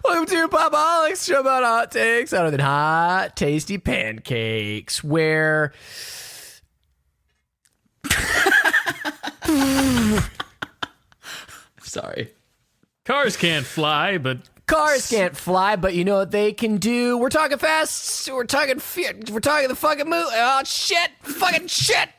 Welcome to Pop-O-Holics, show about hot takes other than hot, tasty pancakes, where... Sorry. Cars can't fly, but you know what they can do? We're talking fast, we're talking the fucking movie. Oh, shit, fucking shit.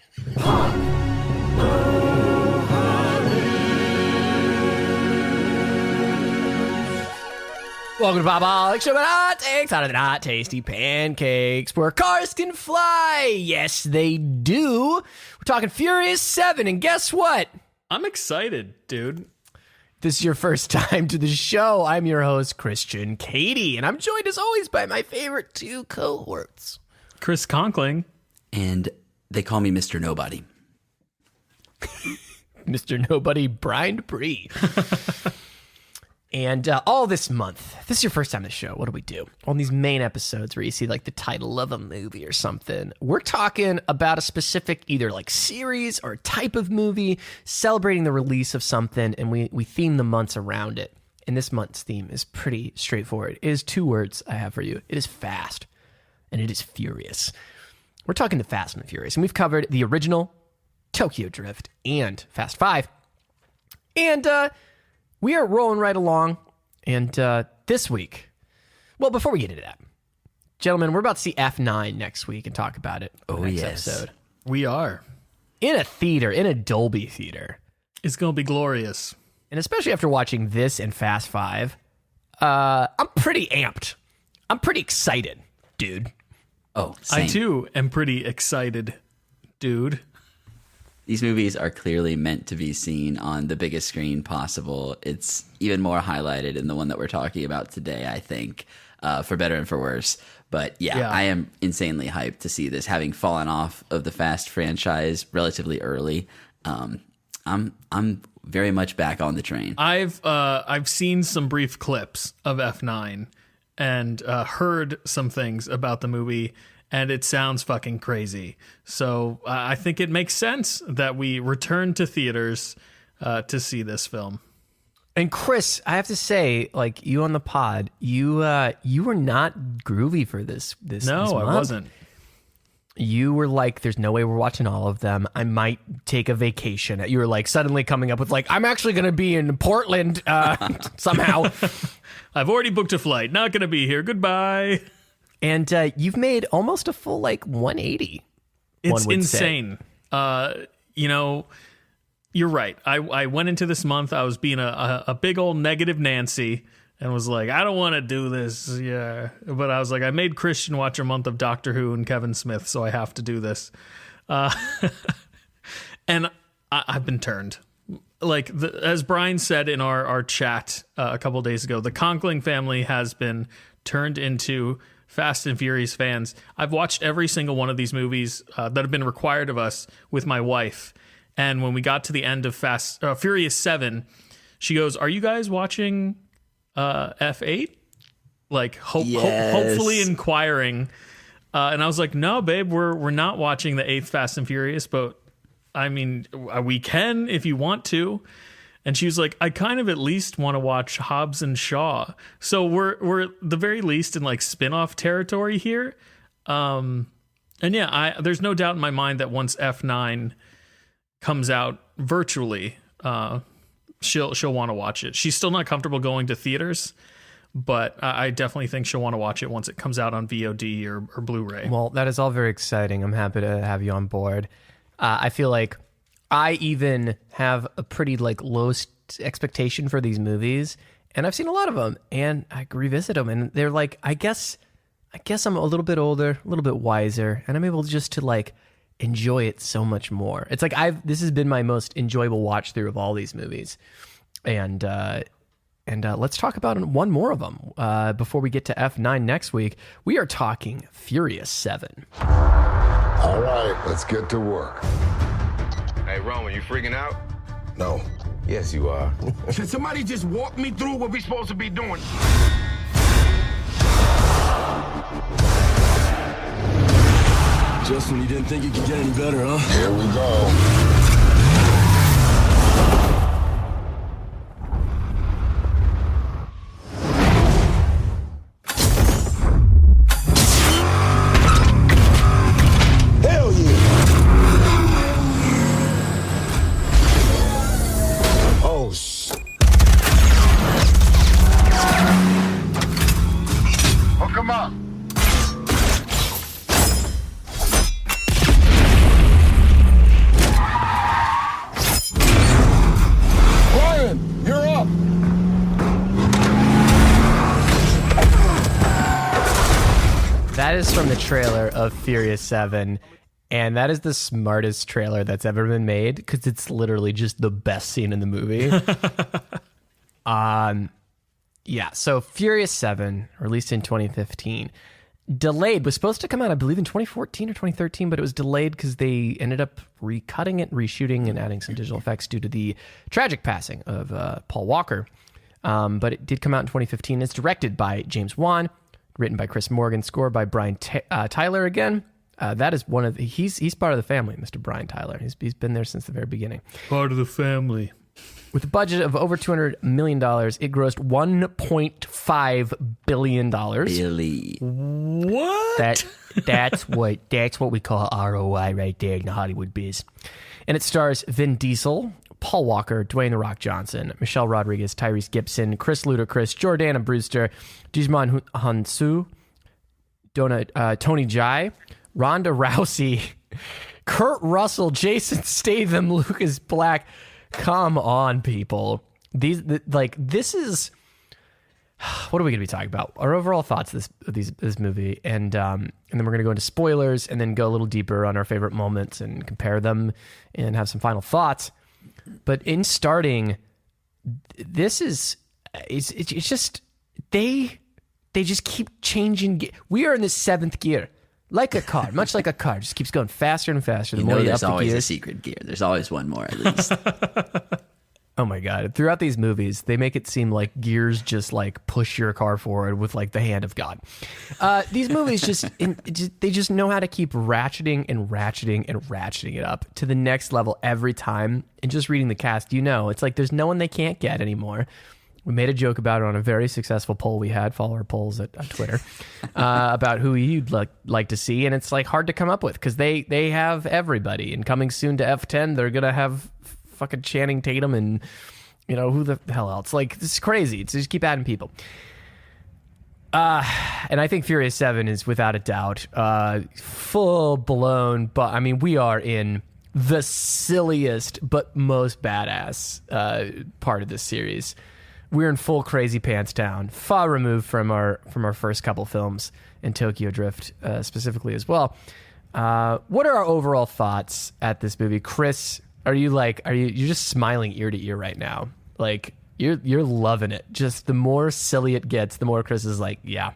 Welcome to Pop-O-Holics, show about hot takes hotter than hot, tasty pancakes, where cars can fly. Yes, they do. We're talking Furious 7, and guess what? I'm excited, dude. This is your first time to the show. I'm your host, Christian Katie, and I'm joined as always by my favorite two cohorts. Chris Conkling. And they call me Mr. Nobody. Mr. Nobody, Brian Dupree. And all this month, this is your first time to the show. What do we do? On these main episodes where you see like the title of a movie or something, we're talking about a specific either like series or type of movie, celebrating the release of something, and we theme the months around it. And this month's theme is pretty straightforward. It is two words I have for you. It is fast, and it is furious. We're talking the Fast and the Furious, and we've covered the original, Tokyo Drift, and Fast 5. And we are rolling right along, and this week, well, before we get into that, gentlemen, we're about to see F9 next week and talk about it. Next episode. We are. In a theater, in a Dolby theater. It's going to be glorious. And especially after watching this and Fast 5, I'm pretty amped. I'm pretty excited, dude. Oh, same. I, too, am pretty excited, dude. These movies are clearly meant to be seen on the biggest screen possible. It's even more highlighted in the one that we're talking about today, I think, for better and for worse. But yeah, I am insanely hyped to see this, having fallen off of the Fast franchise relatively early. I'm very much back on the train. I've seen some brief clips of F9 and heard some things about the movie, and it sounds fucking crazy. So I think it makes sense that we return to theaters to see this film. And Chris, I have to say, like, you on the pod, you were not groovy for this No, this month. I wasn't. You were like, there's no way we're watching all of them. I might take a vacation. You were like suddenly coming up with like, I'm actually going to be in Portland somehow. I've already booked a flight. Not going to be here. Goodbye. And you've made almost a full like 180. It's insane. You know, you're right. I went into this month, I was being a big old negative Nancy and was like, I don't want to do this. Yeah. But I was like, I made Christian watch a month of Doctor Who and Kevin Smith, so I have to do this. And I've been turned. Like, as Brian said in our chat a couple of days ago, the Conkling family has been turned into Fast and Furious fans. I've watched every single one of these movies that have been required of us with my wife. And when we got to the end of Furious 7, she goes, are you guys watching F8? Like, hopefully inquiring. And I was like, no, babe, we're not watching the 8th Fast and Furious, but I mean, we can if you want to. And she was like, I kind of at least want to watch Hobbs and Shaw. So we're the very least in like spin-off territory here. And yeah, there's no doubt in my mind that once F9 comes out virtually, she'll want to watch it. She's still not comfortable going to theaters, but I definitely think she'll want to watch it once it comes out on VOD or Blu-ray. Well, that is all very exciting. I'm happy to have you on board. I feel like I even have a pretty like low expectation for these movies, and I've seen a lot of them, and I revisit them, and they're like, I guess I'm a little bit older, a little bit wiser, and I'm able just to like enjoy it so much more. It's like this has been my most enjoyable watch through of all these movies, and let's talk about one more of them before we get to F9 next week. We are talking Furious 7. All right, let's get to work. Hey, Roman, you freaking out? No. Yes, you are. Can somebody just walk me through what we're supposed to be doing? Just when you didn't think it could get any better, huh? Here we go. That is from the trailer of Furious 7. And that is the smartest trailer that's ever been made because it's literally just the best scene in the movie. Yeah, so Furious 7, released in 2015, delayed, was supposed to come out, I believe, in 2014 or 2013, but it was delayed because they ended up recutting it, reshooting, and adding some digital effects due to the tragic passing of Paul Walker. But it did come out in 2015. It's directed by James Wan, written by Chris Morgan, scored by Brian Tyler again. That is one of he's part of the family, Mr. Brian Tyler. He's been there since the very beginning. Part of the family. With a budget of over $200 million, it grossed $1.5 billion. Billy. What? That's what we call ROI right there in the Hollywood biz. And it stars Vin Diesel, Paul Walker, Dwayne "The Rock" Johnson, Michelle Rodrigues, Tyrese Gibson, Chris Ludacris, Jordana Brewster, Djimon Hounsou, Tony Jai, Ronda Rousey, Kurt Russell, Jason Statham, Lucas Black. Come on, people. This is... What are we going to be talking about? Our overall thoughts of this movie, and then we're going to go into spoilers, and then go a little deeper on our favorite moments and compare them, and have some final thoughts. But in starting, this is... It's just... They just keep changing... We are in the 7th gear. Like a car, much like a car, just keeps going faster and faster. The more you there's up the always gears. a secret gear. There's always one more at least. Oh my God. Throughout these movies, they make it seem like gears just like push your car forward with like the hand of God. These movies they just know how to keep ratcheting and ratcheting and ratcheting it up to the next level every time. And just reading the cast, it's like there's no one they can't get anymore. We made a joke about it on a very successful poll we had. Follow our polls at Twitter about who you'd like to see, and it's like hard to come up with because they have everybody. And coming soon to F10, they're gonna have fucking Channing Tatum and who the hell else. Like, this is crazy. It's just keep adding people. And I think Furious 7 is without a doubt full blown. But I mean, we are in the silliest but most badass part of this series. We're in full crazy pants town, far removed from our first couple films, and Tokyo Drift specifically as well. What are our overall thoughts at this movie, Chris? You're just smiling ear to ear right now, like you're loving it. Just the more silly it gets, the more Chris is like, yeah,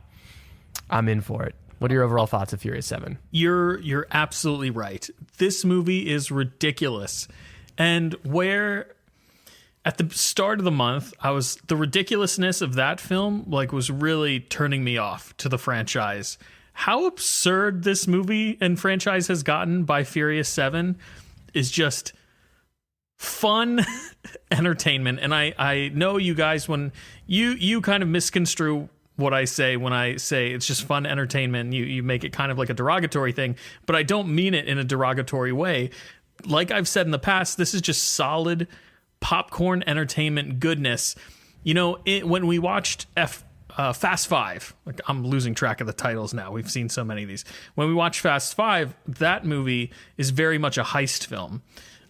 I'm in for it. What are your overall thoughts of Furious 7? You're absolutely right. This movie is ridiculous, and where. At the start of the month, the ridiculousness of that film was really turning me off to the franchise. How absurd this movie and franchise has gotten by Furious 7 is just fun entertainment. And I know you guys, when you kind of misconstrue what I say when I say it's just fun entertainment, you make it kind of like a derogatory thing, but I don't mean it in a derogatory way. Like I've said in the past, this is just solid popcorn entertainment goodness. When we watched Fast 5, like I'm losing track of the titles now. We've seen so many of these. When we watched Fast 5, that movie is very much a heist film.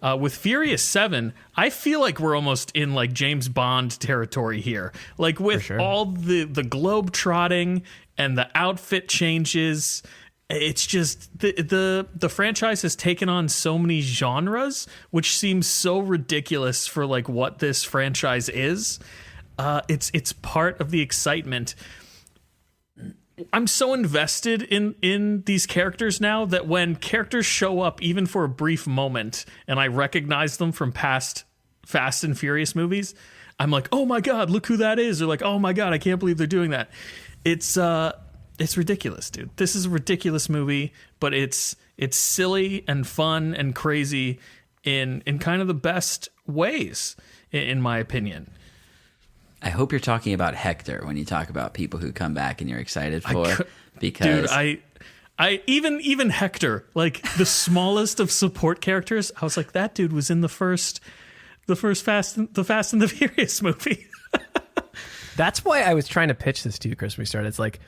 With Furious 7, I feel like we're almost in like James Bond territory here. Like with all the globe trotting and the outfit changes. It's just the franchise has taken on so many genres, which seems so ridiculous for like what this franchise is. It's part of the excitement. I'm so invested in these characters now that when characters show up, even for a brief moment, and I recognize them from past Fast and Furious movies, I'm like, oh my God, look who that is. Or like, oh my God, I can't believe they're doing that. It's ridiculous, dude. This is a ridiculous movie, but it's silly and fun and crazy in kind of the best ways, in my opinion. I hope you're talking about Hector when you talk about people who come back and you're excited for. Because dude, I even Hector, like the smallest of support characters, I was like, that dude was in the first Fast and the Furious movie. That's why I was trying to pitch this to you, Chris, when we started. It's like,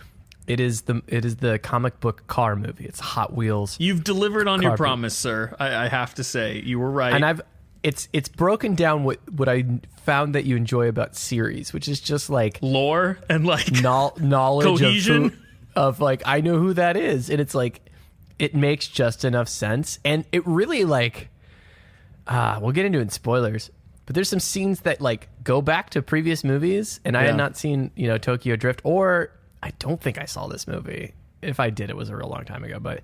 it is the comic book car movie. It's Hot Wheels. You've delivered on your promise, sir. I have to say, you were right. And it's broken down what I found that you enjoy about series, which is just like lore and like knowledge cohesion. of like, I know who that is. And it's like, it makes just enough sense. And it really like, we'll get into it in spoilers, but there's some scenes that like go back to previous movies. And I had not seen, Tokyo Drift, or I don't think I saw this movie. If I did, it was a real long time ago, but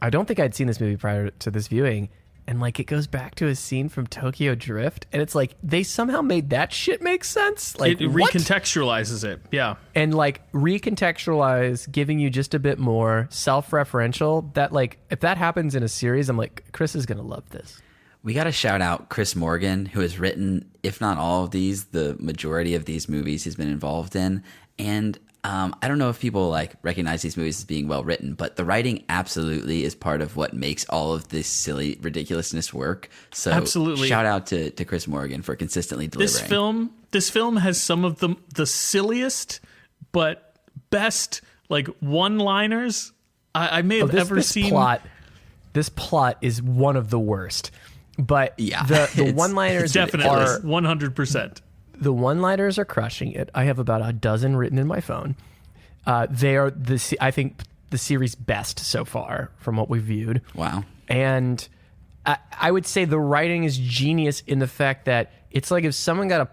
I don't think I'd seen this movie prior to this viewing. And like, it goes back to a scene from Tokyo Drift, and it's like they somehow made that shit make sense. Like, it recontextualizes it, yeah, and like recontextualize, giving you just a bit more self-referential. That like, if that happens in a series, I'm like, Chris is gonna love this. We got to shout out Chris Morgan, who has written, if not all of these, the majority of these movies he's been involved in, and I don't know if people like recognize these movies as being well written, but the writing absolutely is part of what makes all of this silly ridiculousness work. So absolutely, shout out to Chris Morgan for consistently delivering. This film has some of the silliest but best like one-liners I may have ever seen. This plot is one of the worst, but yeah, the one-liners definitely are 100%. The one-liners are crushing it. I have about a dozen written in my phone. They are I think the series' best so far from what we've viewed. Wow. And I would say the writing is genius in the fact that it's like if someone got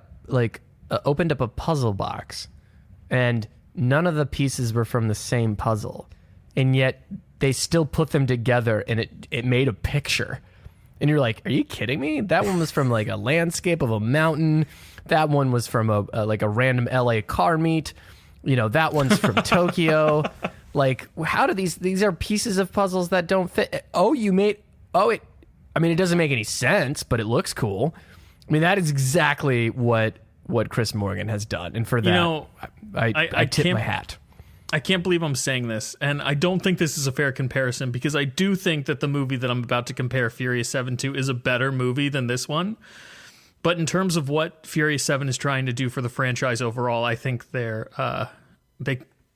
opened up a puzzle box and none of the pieces were from the same puzzle, and yet they still put them together and it made a picture. And you're like, are you kidding me? That one was from like a landscape of a mountain. That one was from a random LA car meet. That one's from Tokyo. Like, how do these are pieces of puzzles that don't fit? It doesn't make any sense, but it looks cool. I mean, that is exactly what Chris Morgan has done. And for that, I tip my hat. I can't believe I'm saying this, and I don't think this is a fair comparison, because I do think that the movie that I'm about to compare Furious 7 to is a better movie than this one. But in terms of what Furious 7 is trying to do for the franchise overall, I think they're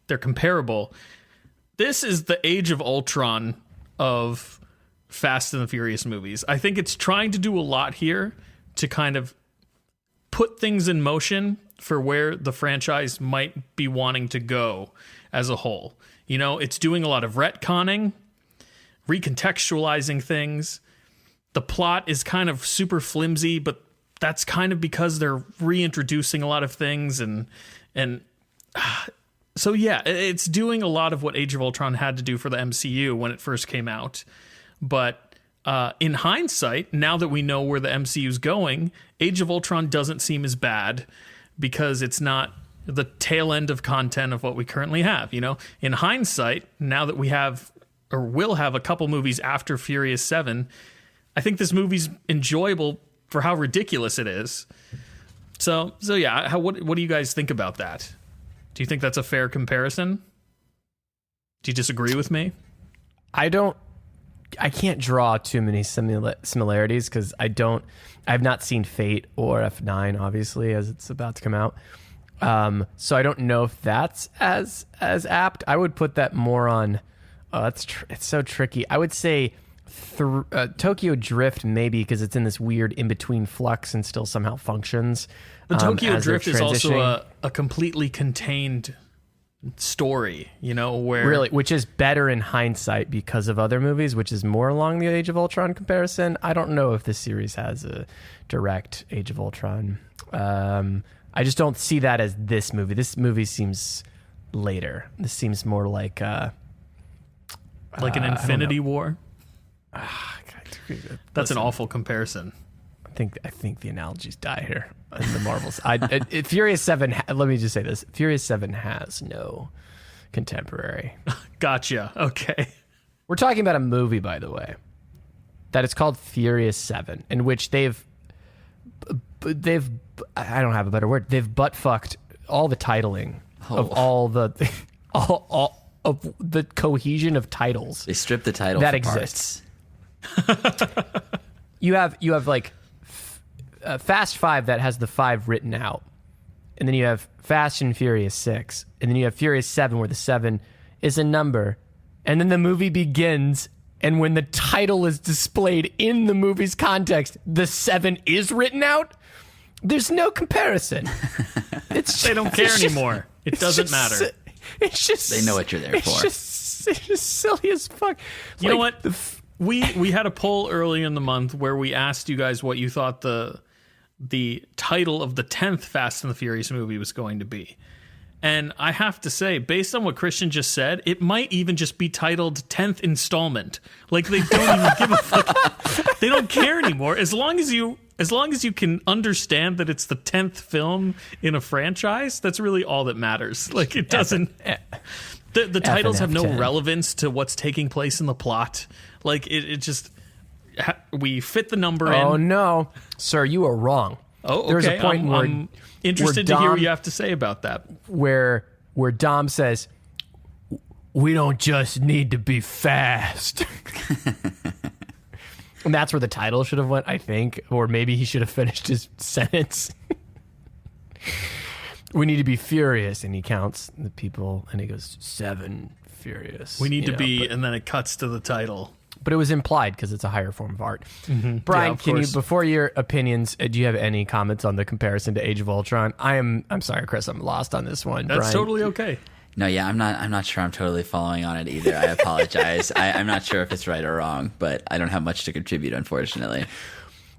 comparable. This is the Age of Ultron of Fast and the Furious movies. I think it's trying to do a lot here to kind of put things in motion for where the franchise might be wanting to go as a whole. It's doing a lot of retconning, recontextualizing things. The plot is kind of super flimsy, but that's kind of because they're reintroducing a lot of things. So yeah, it's doing a lot of what Age of Ultron had to do for the MCU when it first came out. But in hindsight, now that we know where the MCU is going, Age of Ultron doesn't seem as bad, because it's not the tail end of content of what we currently have. In hindsight, now that we have or will have a couple movies after Furious 7, I think this movie's enjoyable for how ridiculous it is. So yeah, what do you guys think about that? Do you think that's a fair comparison? Do you disagree with me? I can't draw too many similarities because I've not seen Fate or F9, obviously, as it's about to come out. So I don't know if that's as apt. I would put that more on. It's so tricky. I would say Tokyo Drift, maybe, because it's in this weird in between flux and still somehow functions. The Tokyo Drift is also a completely contained story, where really, which is better in hindsight because of other movies, which is more along the Age of Ultron comparison. I don't know if this series has a direct Age of Ultron. I just don't see that as this movie. This movie seems later. This seems more like an Infinity War. That's an awful comparison. I think the analogies die here in the Marvels. Furious 7. Let me just say this: Furious 7 has no contemporary. Gotcha. Okay. We're talking about a movie, by the way, that it's called Furious 7, in which they've I don't have a better word. They've butt fucked all the titling of all of the cohesion of titles. They stripped the title that for exists. You have like Fast 5 that has the 5 written out, and then you have Fast and Furious 6, and then you have Furious 7 where the 7 is a number, and then the movie begins, and when the title is displayed in the movie's context, the 7 is written out. There's no comparison. They don't care anymore. It doesn't matter. It's just They know what you're there for. it's just silly as fuck. You know what? We had a poll early in the month where we asked you guys what you thought the title of the 10th Fast and the Furious movie was going to be. And I have to say, based on what Christian just said, it might even just be titled 10th Installment. Like, they don't even give a fuck. They don't care anymore. As long as you can understand that it's the 10th film in a franchise, that's really all that matters. Like, it doesn't... The titles have no relevance to what's taking place in the plot. Like, it just... We fit the number in. Oh, no. Sir, you are wrong. Oh, okay. There's a point where... I'm interested to hear what you have to say about that. Where Dom says, we don't just need to be fast. And that's where the title should have went, I think. Or maybe he should have finished his sentence. We need to be furious. And he counts the people and he goes, 7 furious. We need to be, and then it cuts to the title. But it was implied because it's a higher form of art. Mm-hmm. Brian, can you, before your opinions, do you have any comments on the comparison to Age of Ultron? I'm sorry, Chris, I'm lost on this one. That's Brian, totally okay. No, yeah, I'm not sure I'm totally following on it either. I apologize. I'm not sure if it's right or wrong, but I don't have much to contribute, unfortunately.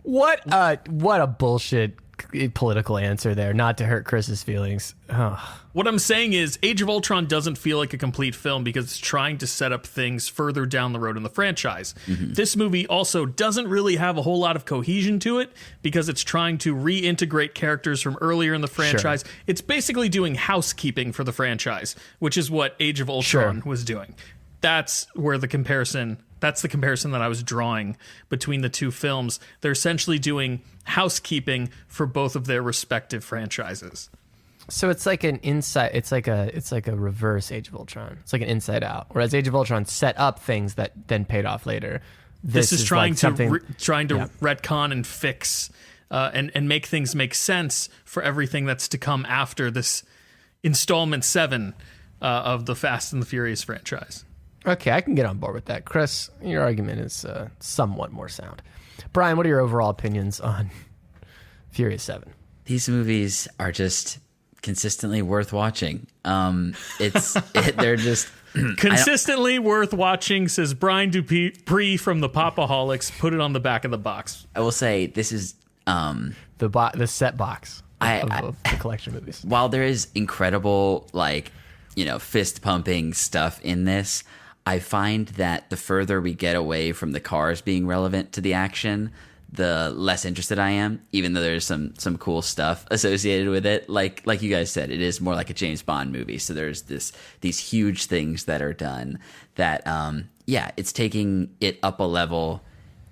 What a bullshit political answer there, not to hurt Chris's feelings. What I'm saying is Age of Ultron doesn't feel like a complete film because it's trying to set up things further down the road in the franchise. Mm-hmm. This movie also doesn't really have a whole lot of cohesion to it because it's trying to reintegrate characters from earlier in the franchise. Sure. It's basically doing housekeeping for the franchise, which is what Age of Ultron was doing. That's the comparison that I was drawing between the two films. They're essentially doing housekeeping for both of their respective franchises. So it's like an inside. It's like a reverse Age of Ultron. It's like an Inside Out. Whereas Age of Ultron set up things that then paid off later. This is trying to retcon and fix and make things make sense for everything that's to come after this installment 7 of the Fast and the Furious franchise. Okay, I can get on board with that. Chris, your argument is somewhat more sound. Brian, what are your overall opinions on Furious 7? These movies are just consistently worth watching. They're just consistently worth watching, says Brian Dupree from the Pop-O-Holics. Put it on the back of the box. I will say this is the set box of the collection movies. While there is incredible fist pumping stuff in this, I find that the further we get away from the cars being relevant to the action, the less interested I am, even though there's some cool stuff associated with it. Like you guys said, it is more like a James Bond movie. So there's these huge things that are done that, it's taking it up a level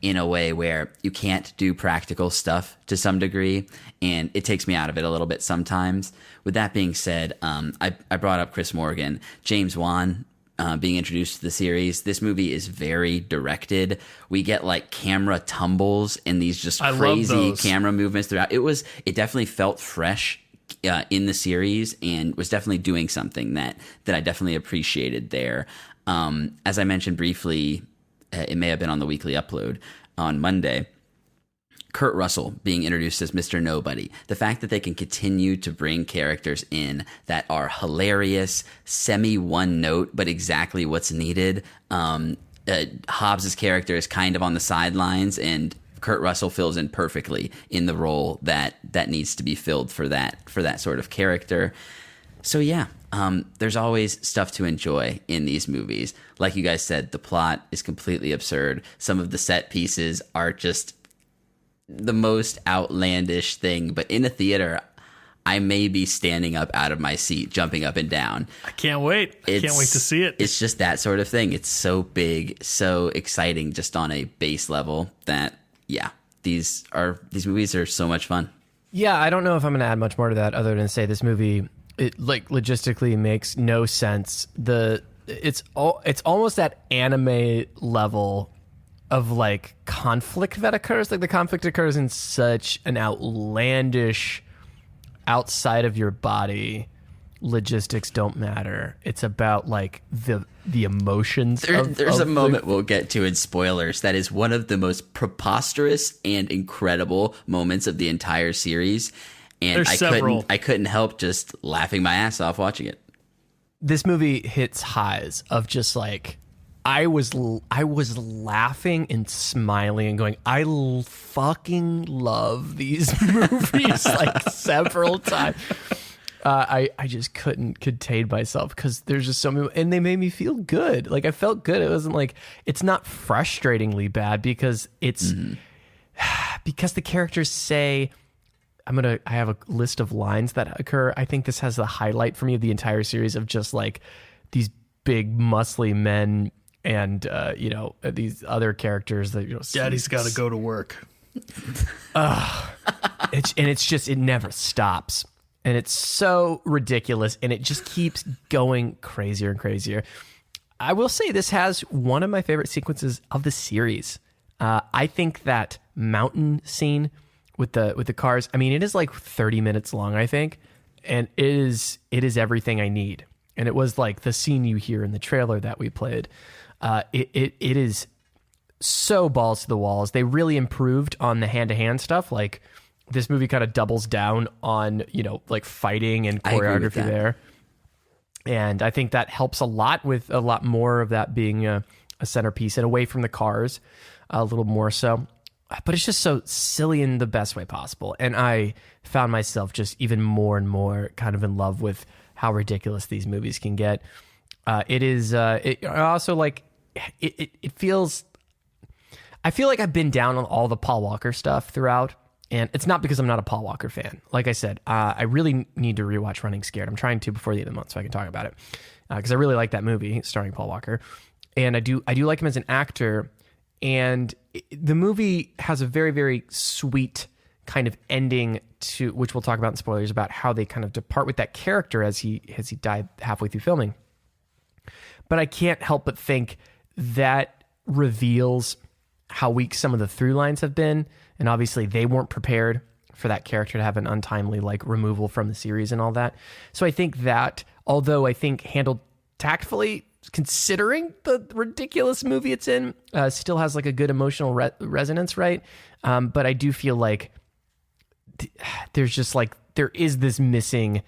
in a way where you can't do practical stuff to some degree, and it takes me out of it a little bit sometimes. With that being said, I brought up Chris Morgan, James Wan, being introduced to the series. This movie is very directed. We get camera tumbles and these just crazy camera movements throughout. It definitely felt fresh in the series and was definitely doing something that I definitely appreciated there. As I mentioned briefly, it may have been on the weekly upload on Monday, Kurt Russell being introduced as Mr. Nobody. The fact that they can continue to bring characters in that are hilarious, semi-one note, but exactly what's needed. Hobbs' character is kind of on the sidelines, and Kurt Russell fills in perfectly in the role that needs to be filled for that sort of character. So yeah, there's always stuff to enjoy in these movies. Like you guys said, the plot is completely absurd. Some of the set pieces are just the most outlandish thing, but in a theater, I may be standing up out of my seat, jumping up and down. I can't wait. I can't wait to see it. It's just that sort of thing. It's so big, so exciting, just on a base level that, these movies are so much fun. Yeah, I don't know if I'm going to add much more to that other than say this movie, it logistically makes no sense. It's almost that anime level of conflict that occurs. The conflict occurs in such an outlandish, outside of your body, logistics don't matter. It's about the emotions. There's a moment we'll get to in spoilers that is one of the most preposterous and incredible moments of the entire series. And I couldn't help just laughing my ass off watching it. this movie hits highs of just like, I was laughing and smiling and going, fucking love these movies like several times. I just couldn't contain myself because there's just so many, and they made me feel good. Like I felt good. It wasn't like, it's not frustratingly bad because it's because the characters say, I have a list of lines that occur. I think this has the highlight for me of the entire series of just like these big muscly men and these other characters that Daddy's got to go to work. It never stops, and it's so ridiculous, and it just keeps going crazier and crazier. I will say this has one of my favorite sequences of the series. I think that mountain scene with the cars. I mean, it is like 30 minutes long, I think, and it is everything I need. And it was like the scene you hear in the trailer that we played. It is so balls to the walls. They really improved on the hand-to-hand stuff. Like this movie kind of doubles down on, like fighting and choreography there. And I think that helps a lot with a lot more of that being a centerpiece and away from the cars a little more so. But it's just so silly in the best way possible. And I found myself just even more and more kind of in love with how ridiculous these movies can get. It also like, it feels, I feel like I've been down on all the Paul Walker stuff throughout. And it's not because I'm not a Paul Walker fan. Like I said, I really need to rewatch Running Scared. I'm trying to before the end of the month so I can talk about it. Because I really like that movie starring Paul Walker. And I do like him as an actor. And the movie has a very, very sweet kind of ending to, which we'll talk about in spoilers, about how they kind of depart with that character as he died halfway through filming. But I can't help but think that reveals how weak some of the through lines have been. And obviously they weren't prepared for that character to have an untimely like removal from the series and all that. So I think that, although I think handled tactfully, considering the ridiculous movie it's in, still has like a good emotional resonance, right? But I do feel like there's just like, there is this missing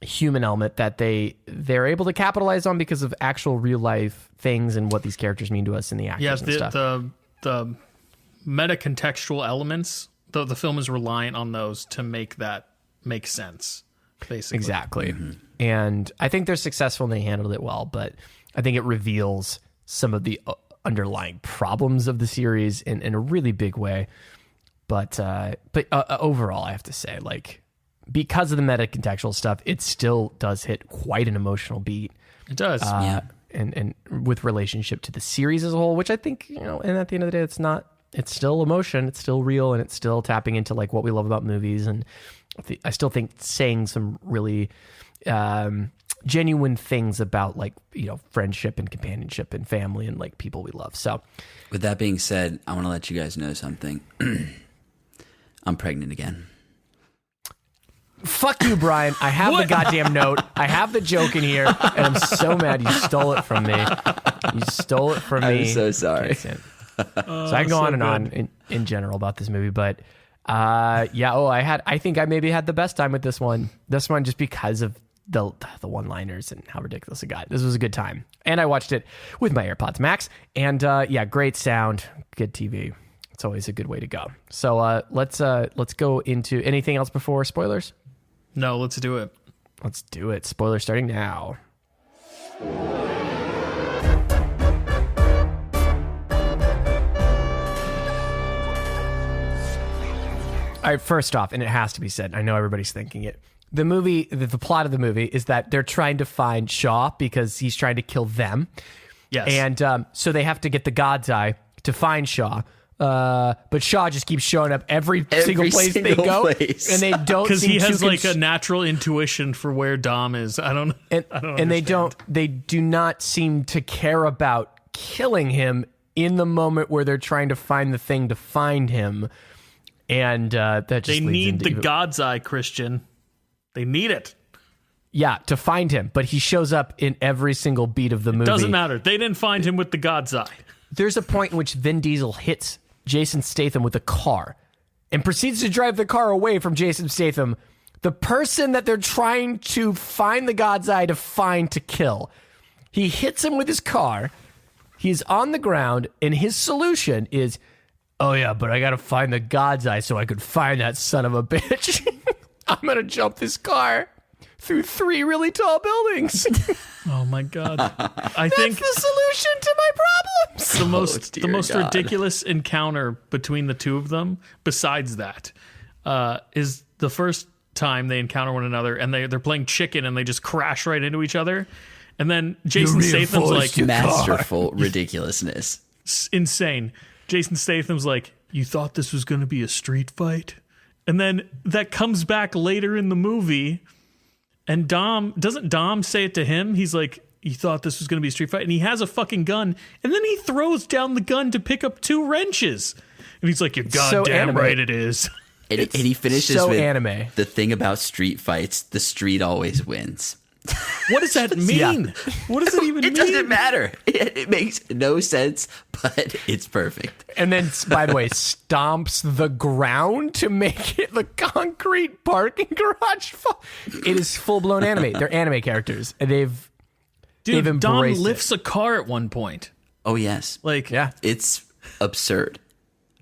human element that they're able to capitalize on because of actual real life things and what these characters mean to us in the actors and stuff. The meta-contextual elements, the film is reliant on those to make that make sense, basically. Exactly. Mm-hmm. And I think they're successful and they handled it well, but I think it reveals some of the underlying problems of the series in a really big way. But overall, I have to say, like, because of the meta-contextual stuff, it still does hit quite an emotional beat. It does. And with relationship to the series as a whole, which I think, and at the end of the day, it's still emotion, it's still real, and it's still tapping into like what we love about movies. And I still think saying some really genuine things about like, friendship and companionship and family and like people we love. So with that being said, I want to let you guys know something. I'm pregnant again. Fuck you, Brian. I have the goddamn note. I have the joke in here, and I'm so mad you stole it from me. You stole it from me. I'm so sorry. So I can go on and on in general about this movie, but I think I maybe had the best time with this one. This one just because of the one-liners and how ridiculous it got. This was a good time. And I watched it with my AirPods Max, and great sound, good TV. It's always a good way to go. So let's go into anything else before spoilers? No, let's do it. Let's do it. Spoilers starting now. All right, first off, and it has to be said, I know everybody's thinking it. The movie, the plot of the movie is that they're trying to find Shaw because he's trying to kill them. Yes. And so they have to get the God's Eye to find Shaw. But Shaw just keeps showing up every single place they go, and they don't, because he has like a natural intuition for where Dom is. I don't they do not seem to care about killing him in the moment where they're trying to find the thing to find him, and that just they need the God's Eye, Christian. They need it. Yeah, to find him, but he shows up in every single beat of the movie. Doesn't matter. They didn't find him with the God's Eye. There's a point in which Vin Diesel hits Jason Statham with a car and proceeds to drive the car away from Jason Statham The person that they're trying to find the God's Eye to kill. He hits him with his car. He's on the ground, and his solution is, oh yeah, but I gotta find the God's Eye so I could find that son of a bitch. I'm gonna jump this car through 3 really tall buildings. Oh my God. I That's think the solution to my problems. the most ridiculous encounter between the two of them, besides that, is the first time they encounter one another and they're playing chicken and they just crash right into each other. And then Jason Statham's like, masterful ridiculousness. Insane. Jason Statham's like, you thought this was going to be a street fight? And then that comes back later in the movie. And doesn't Dom say it to him? He's like, you thought this was going to be a street fight? And he has a fucking gun. And then he throws down the gun to pick up 2 wrenches. And he's like, you're goddamn right it is. And he finishes so with anime. The thing about street fights, the street always wins. What does that mean? Yeah. What does it even mean? It doesn't matter. It makes no sense, but it's perfect. And then, by the way, stomps the ground to make it the concrete parking garage. It is full-blown anime. They're anime characters. And they've Dude, Dom embraced lifts a car at one point. Oh, yes. Like, Yeah. It's absurd.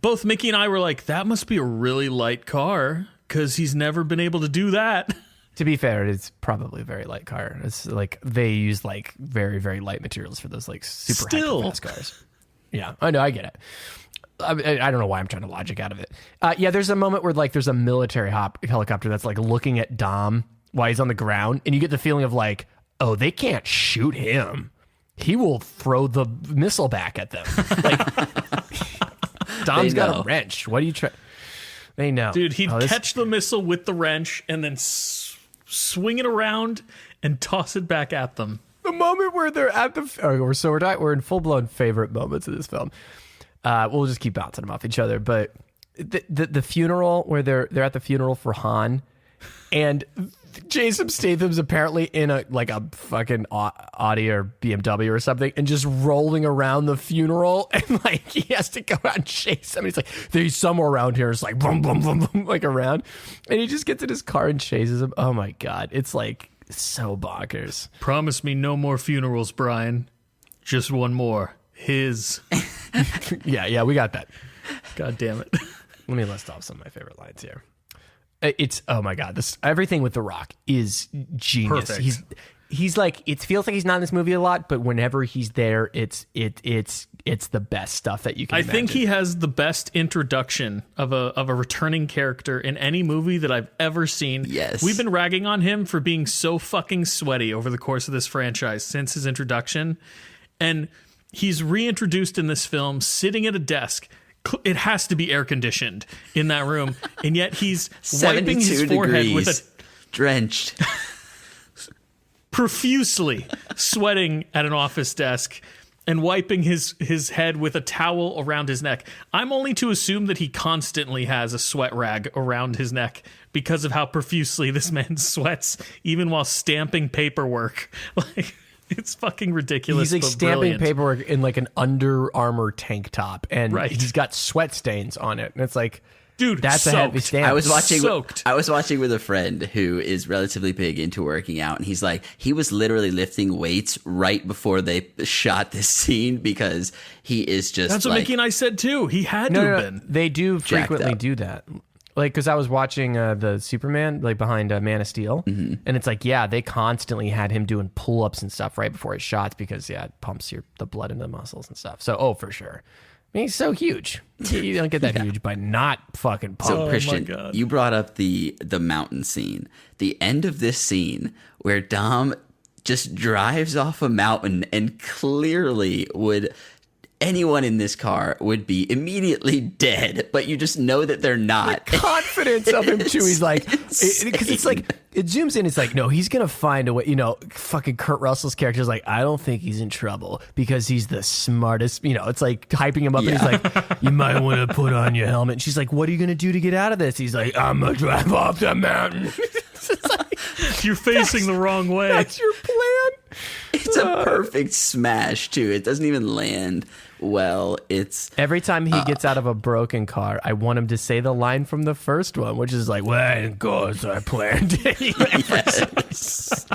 both Mickey and I were like, that must be a really light car because he's never been able to do that. To be fair, it's probably a very light car. It's like they use like very, very light materials for those like super high-fast cars. Yeah, I know, I get it. I don't know why I'm trying to logic out of it. Yeah, there's a moment where like there's a military helicopter that's like looking at Dom while he's on the ground, and you get the feeling of like, oh, they can't shoot him. He will throw the missile back at them. Like, Dom's got a wrench. What do you try? They know, dude. He'd catch the missile with the wrench and then swing it around and toss it back at them. The moment where they're at the we're in full blown favorite moments of this film. We'll just keep bouncing them off each other, but the funeral where they're at the funeral for Han, and Jason Statham's apparently in a fucking Audi or BMW or something, and just rolling around the funeral, and like he has to go out and chase him. He's like, there's somewhere around here. It's like boom, boom, boom, boom, like around, and he just gets in his car and chases him. Oh my god, it's like so bonkers. Promise me no more funerals, Brian. Just one more. His. Yeah, we got that. God damn it. Let me list off some of my favorite lines here. It's, oh my god, this everything with The Rock is genius. Perfect. He's like, it feels like he's not in this movie a lot, but whenever he's there, it's the best stuff that you can imagine. I think he has the best introduction of a returning character in any movie that I've ever seen. Yes. We've been ragging on him for being so fucking sweaty over the course of this franchise since his introduction. And he's reintroduced in this film sitting at a desk. It has to be air conditioned in that room, and yet he's wiping his forehead with a drenched, profusely sweating at an office desk and wiping his head with a towel around his neck. I'm only to assume that he constantly has a sweat rag around his neck because of how profusely this man sweats, even while stamping paperwork. Like, it's fucking ridiculous. He's like but stamping brilliant. paperwork in like an Under Armour tank top, and Right. he's got sweat stains on it, and it's like, Dude, that's soaked. a heavy stamp. I was watching with a friend who is relatively big into working out, and he's like, he was literally lifting weights right before they shot this scene because he is just. That's what like, Mickey and I said too. He had to have been. They do Jacked frequently up. do that. Like, because I was watching the Superman, like behind Man of Steel, and it's like, yeah, they constantly had him doing pull-ups and stuff right before his shots because, yeah, it pumps the blood into the muscles and stuff. So, oh, for sure. I mean, he's so huge. You don't get that huge by not fucking pumping. So Christian, God. you brought up the mountain scene. The end of this scene where Dom just drives off a mountain and clearly anyone in this car would be immediately dead, but you just know that they're not. Confidence of him too. He's like, because it's like it zooms in. It's like, no, he's gonna find a way. You know, fucking Kurt Russell's character is like, I don't think he's in trouble because he's the smartest. You know, it's like hyping him up. And he's like, you might want to put on your helmet. And she's like, what are you gonna do to get out of this? He's like, I'm gonna drive off the mountain. You're facing the wrong way. That's your plan. It's a perfect smash too. It doesn't even land well. It's every time he gets out of a broken car, I want him to say the line from the first one, which is like, "Well, of course I planned." Yes.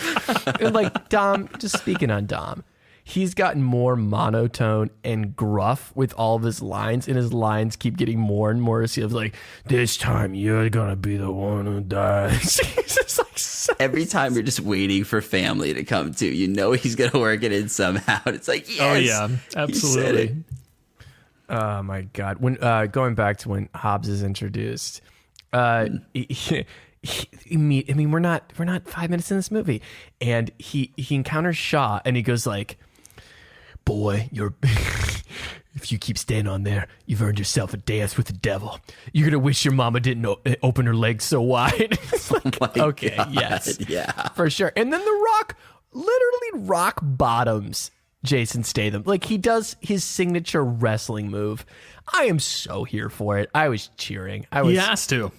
And like Dom, just speaking on Dom, he's gotten more monotone and gruff with all of his lines, and his lines keep getting more and more. So like, "This time you're gonna be the one who dies." He's just like every time you're just waiting for family to come to. You know he's gonna work it in somehow. It's like, yes, Oh yeah, absolutely. Oh my God! When going back to when Hobbs is introduced, I mean, we're not 5 minutes in this movie, and he encounters Shaw, and he goes like, "Boy, you're if you keep staying on there, you've earned yourself a dance with the devil. You're gonna wish your mama didn't open her legs so wide." It's like, Oh my okay, God, yes, yeah, for sure. And then The Rock literally rock bottoms Jason Statham. Like, he does his signature wrestling move. I am so here for it. I was cheering. He has to.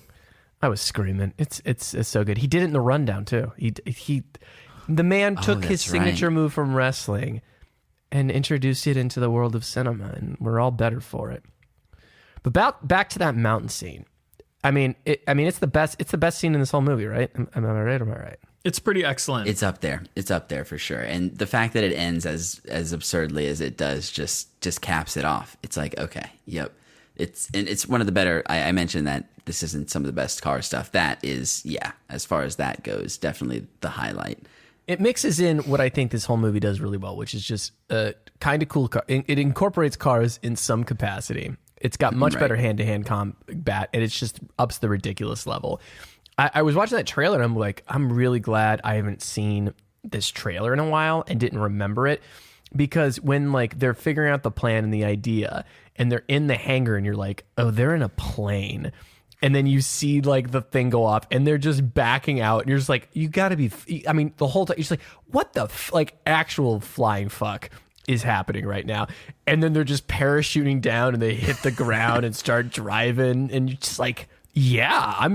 I was screaming. It's so good. He did it in The Rundown too. The man took his signature move from wrestling and introduced it into the world of cinema, and we're all better for it. But back to that mountain scene. I mean, it's the best. It's the best scene in this whole movie, right? Am I right? Am I right? It's pretty excellent. it's up there. It's up there for sure. And the fact that it ends as absurdly as it does just caps it off. It's like, okay, yep. It's one of the better. I mentioned that this isn't some of the best car stuff. That is, yeah, as far as that goes, definitely the highlight. It mixes in what I think this whole movie does really well, which is just kind of cool. It incorporates cars in some capacity. It's got much better hand-to-hand combat, and it's just ups the ridiculous level. I was watching that trailer, and I'm like, I'm really glad I haven't seen this trailer in a while and didn't remember it, because when like they're figuring out the plan and the idea, and they're in the hangar, and you're like, oh, they're in a plane. And then you see like the thing go off, and they're just backing out, and you're just like, you gotta be, I mean, the whole time you're just like, what the like actual flying fuck is happening right now? And then they're just parachuting down, and they hit the ground and start driving, and you're just like, yeah,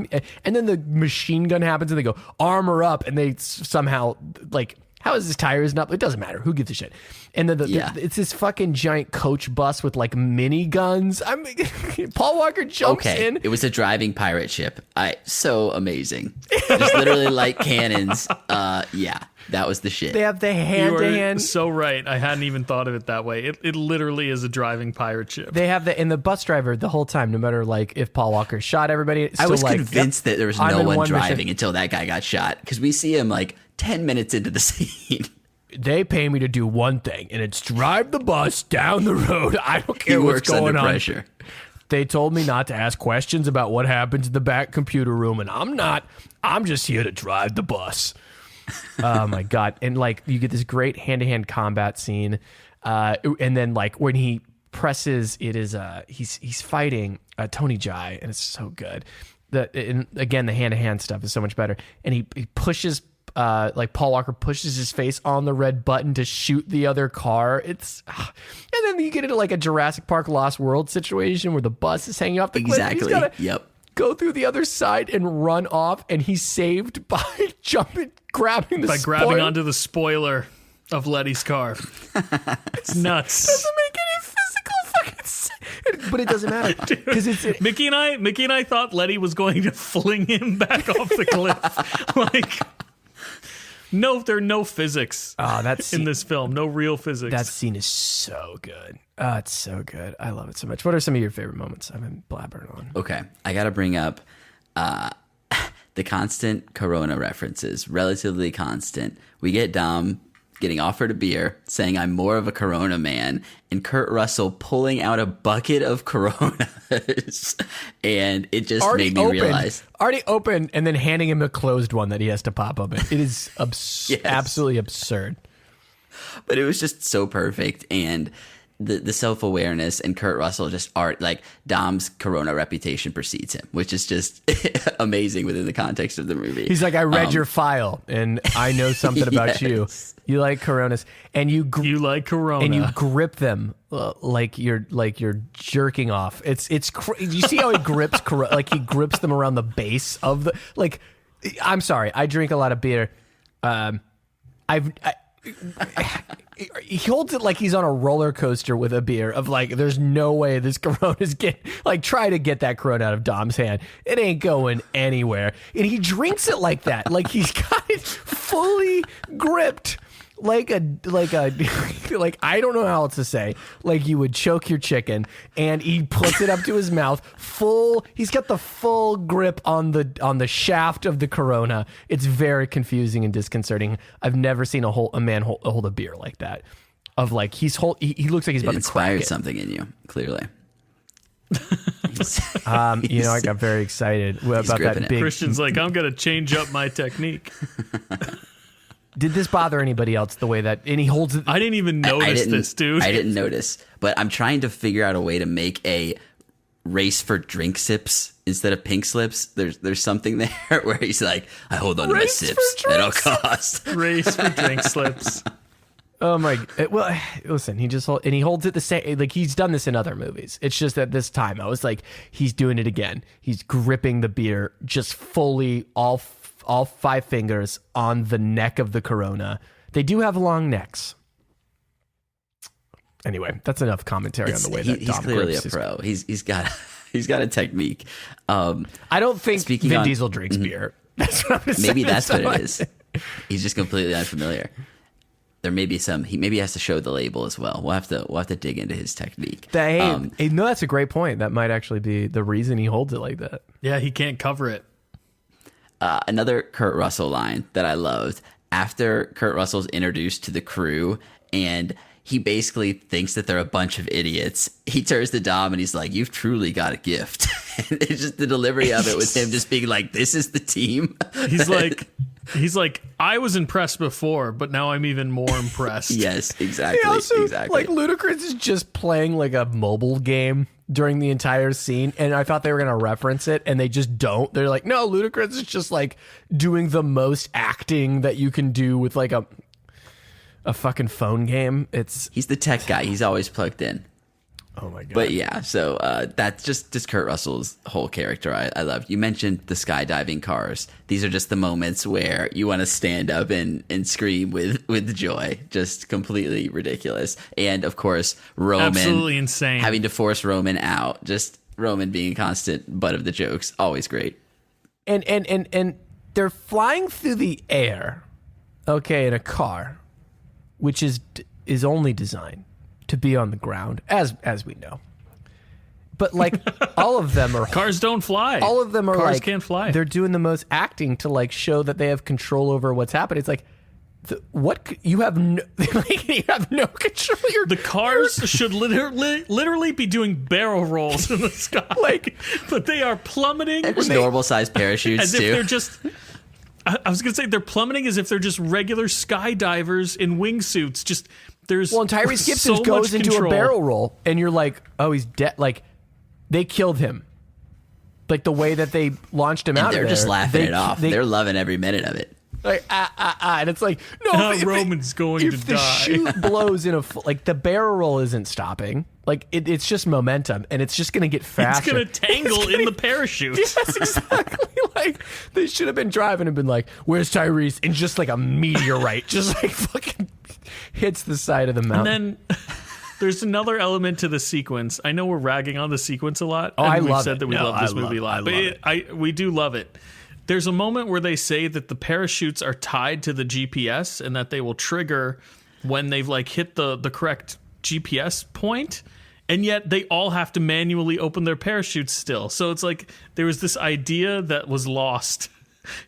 and then the machine gun happens, and they go armor up, and they somehow like, how is this tires not? It doesn't matter. Who gives a shit? And then it's this fucking giant coach bus with like mini guns. Paul Walker jumps in. It was a driving pirate ship. So amazing. Just literally like cannons. Yeah, that was the shit. They have the hand-to-hand. So right. I hadn't even thought of it that way. It literally is a driving pirate ship. They have and the bus driver the whole time, no matter like if Paul Walker shot everybody. I was convinced that there was no one driving until that guy got shot, because we see him like 10 minutes into the scene. They pay me to do one thing, and it's drive the bus down the road. I don't care what's going on. Pressure. They told me not to ask questions about what happens in the back computer room, and I'm not. I'm just here to drive the bus. Oh my God. And like you get this great hand-to-hand combat scene, and then like when he presses, it is he's fighting Tony Jai, and it's so good. Again, the hand-to-hand stuff is so much better, and he pushes like Paul Walker pushes his face on the red button to shoot the other car. And then you get into like a Jurassic Park Lost World situation where the bus is hanging off the cliff. Exactly. He's gotta Yep. go through the other side and run off, and he's saved by grabbing onto the spoiler of Letty's car. It's nuts. Doesn't make any physical fucking sense. But it doesn't matter because it's Mickey and I thought Letty was going to fling him back off the cliff. Like, no, there are no physics in this film. No real physics. That scene is so good. It's so good. I love it so much. What are some of your favorite moments? I've been blabbering on. Okay, I got to bring up the constant Corona references. Relatively constant. We get Dom getting offered a beer, saying, I'm more of a Corona man, and Kurt Russell pulling out a bucket of Coronas. And it just made me realize. Already open, and then handing him a closed one that he has to pop open. It is absolutely absurd. But it was just so perfect. And the self-awareness, and Kurt Russell just like Dom's Corona reputation precedes him, which is just amazing within the context of the movie. He's like, I read your file, and I know something about you. You like Coronas, and you like Corona, and you grip them like you're jerking off. It's you see how he grips like he grips them around the base of the like. I'm sorry, I drink a lot of beer. he holds it like he's on a roller coaster with a beer of like, there's no way this Corona's try to get that Corona out of Dom's hand. It ain't going anywhere. And he drinks it like that. Like he's got it fully gripped. Like I don't know how else to say, like you would choke your chicken, and he puts it up to his mouth he's got the full grip on the shaft of the Corona. It's very confusing and disconcerting. I've never seen a man hold a beer like that, of like he looks like he's about to crack it. Inspired something in you, clearly. I got very excited about that big. Christian's like, I'm gonna change up my technique. Did this bother anybody else the way that, and he holds it? I didn't even notice this, dude. I didn't notice, but I'm trying to figure out a way to make a race for drink sips instead of pink slips. There's something there where he's like, I hold on to my sips at all costs. Race for drink slips. Oh my! Well, listen, he holds it the same. Like he's done this in other movies. It's just that this time I was like, he's doing it again. He's gripping the beer just fully, all 5 fingers on the neck of the Corona. They do have long necks. Anyway, that's enough commentary on the way that he's Dom clearly a grips pro. He's got a technique. I don't think Vin Diesel drinks beer. That's what I'm gonna say. Maybe that's what it is. He's just completely unfamiliar. There may be he maybe has to show the label as well. We'll have to dig into his technique. No, that's a great point. That might actually be the reason he holds it like that. Yeah, he can't cover it. Another Kurt Russell line that I loved, after Kurt Russell's introduced to the crew and he basically thinks that they're a bunch of idiots, he turns to Dom and he's like, you've truly got a gift. It's just the delivery of it with him just being like, this is the team. He's like, I was impressed before, but now I'm even more impressed. Yes, exactly. Like Ludacris is just playing like a mobile game during the entire scene, and I thought they were going to reference it, and they just don't. They're like, no, Ludacris is just like doing the most acting that you can do with like a fucking phone game. He's the tech guy. He's always plugged in. Oh my god! But yeah, so that's just Kurt Russell's whole character. I love. You mentioned the skydiving cars. These are just the moments where you want to stand up and scream with joy. Just completely ridiculous. And of course, Roman, absolutely insane, having to force Roman out. Just Roman being a constant butt of the jokes. Always great. And they're flying through the air, okay, in a car, which is only designed to be on the ground, as we know. But like all of them are cars don't fly. All of them are cars like can't fly. They're doing the most acting to like show that they have control over what's happening. It's like you have no control. The cars should literally be doing barrel rolls in the sky, but they are plummeting. And just normal sized parachutes as too. If they're just. I was gonna say they're plummeting as if they're just regular skydivers in wingsuits. Just there's and Tyrese Gibson goes into a barrel roll, and you're like, oh, he's dead. Like they killed him. Like the way that they launched him out of there. They're just laughing it off. They're loving every minute of it. Like and it's like no, Roman's going to die. If the chute blows in like the barrel roll isn't stopping. Like it's just momentum, and it's just going to get faster. It's going to tangle in the parachute. Yes, exactly. Like they should have been driving and been like, "Where's Tyrese?" And just like a meteorite, just like fucking hits the side of the mountain. And then there's another element to the sequence. I know we're ragging on the sequence a lot. Oh, and I we've love said it. that we love this movie a lot, but we do love it. There's a moment where they say that the parachutes are tied to the GPS and that they will trigger when they've like hit the correct GPS point, and yet they all have to manually open their parachutes still. So it's like there was this idea that was lost